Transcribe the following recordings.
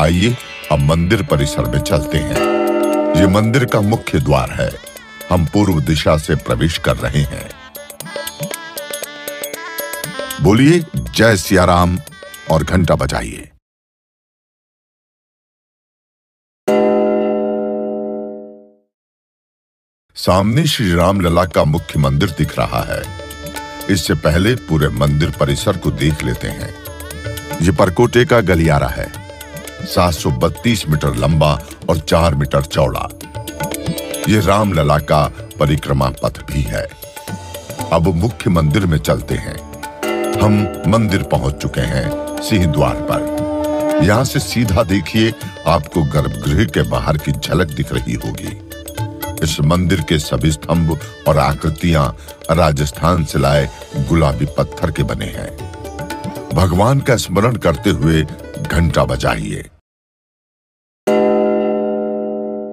आइए अब मंदिर परिसर में चलते हैं। ये मंदिर का मुख्य द्वार है। हम पूर्व दिशा से प्रवेश कर रहे हैं। बोलिए जय सिया राम और घंटा बजाइए। सामने श्री राम लला का मुख्य मंदिर दिख रहा है। इससे पहले पूरे मंदिर परिसर को देख लेते हैं। ये परकोटे का गलियारा है, 732 मीटर लंबा और 4 मीटर चौड़ा। ये रामलला का परिक्रमा पथ भी है। अब मुख्य मंदिर में चलते हैं। हम मंदिर पहुंच चुके हैं सिंह द्वार पर। यहां से सीधा देखिए, आपको गर्भगृह के बाहर की झलक दिख रही होगी। इस मंदिर के सभी स्तंभ और आकृतियां राजस्थान से लाए गुलाबी पत्थर के बने हैं। भगवान का स्मरण करते हुए घंटा बजाइए।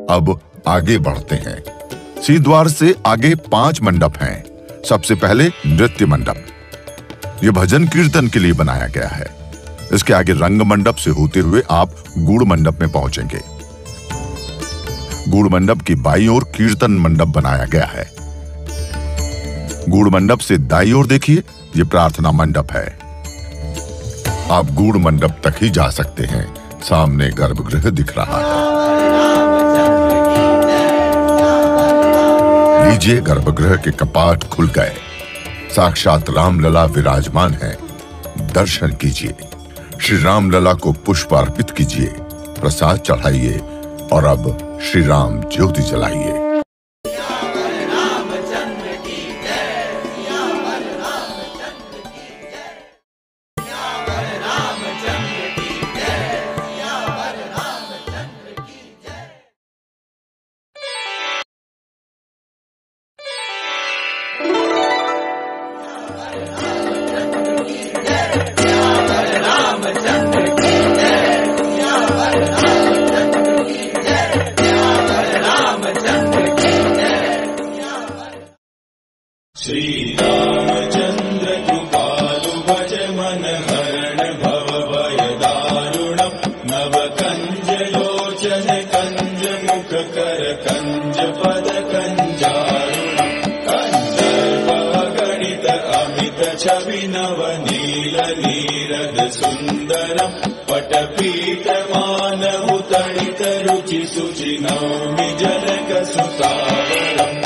अब आगे बढ़ते हैं। सिंह द्वार से आगे 5 मंडप हैं। सबसे पहले नृत्य मंडप। यह भजन कीर्तन के लिए बनाया गया है। इसके आगे रंग मंडप से होते हुए आप गूढ़ मंडप में पहुंचेंगे। गूढ़ मंडप की बाईं ओर कीर्तन मंडप बनाया गया है। गूढ़ मंडप से दाईं ओर देखिए, यह प्रार्थना मंडप है। आप गूढ़ मंडप तक ही जा सकते हैं। सामने गर्भगृह दिख रहा है। लीजिए, गर्भगृह के कपाट खुल गए। साक्षात रामलला विराजमान है। दर्शन कीजिए। श्री रामलला को पुष्प अर्पित कीजिए, प्रसाद चढ़ाइए और अब श्री राम ज्योति जलाइए। श्री रामचंद्र कृपालु भज मन हरण भव भय दारुणम् नव कंज लोचन कंज मुख कर कंज पद कंजारुणम् कंदर्प गणित अमित छवि नव नील नीरद सुंदरम् पटपीत मानव तड़ित रुचि सुचि नौमि जनक सुतावरम्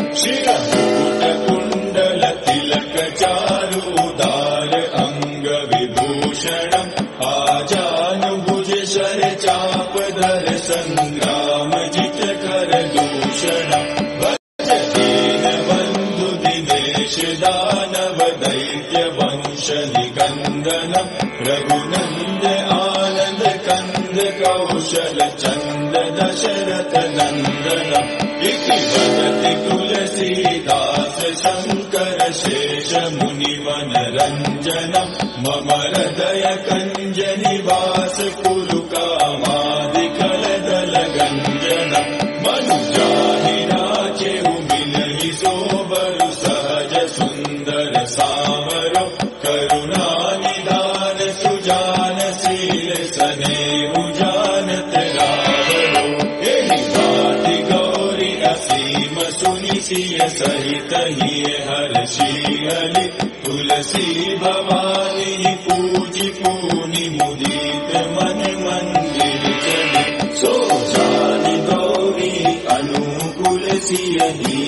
चारुदार अंग विभूषणम् आजानुभुज शर चाप धर संग्राम जित कर दूषणम् भज दीन बंधु दिनेश दानव दैत्य वंश निकंदनम् रघुनंद आनंद कंद कौशल चंद दशरथ नंदनम् इति वदति तुलसीदास शंकर शेष मुनिवन रंजनम् मम हृदय कंज निवास कुरु कामादि कलदल गंजनम् मनुजाहि राचेहु मिलहि सोबरु सहज सुंदर सावरो करुणा निधान सुजान शील सनेहु जानत रावरो एहि बाति गौरी असीम सुनि सिय सहित ही हर्षियलि तुलसी भवानी पूजि पूनि मुदित मन मंदिर चले सो जानि गौरी अनुकूल सिय ही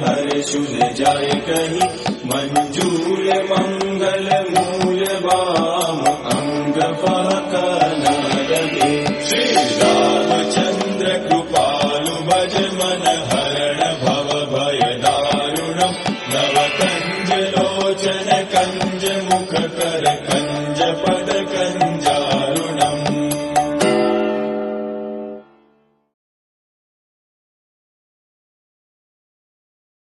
हर्षुल जाय कहि मंजूर मंगल मूल वाम अंग फहकना लगे श्री रामचंद्र कृपालु भज मन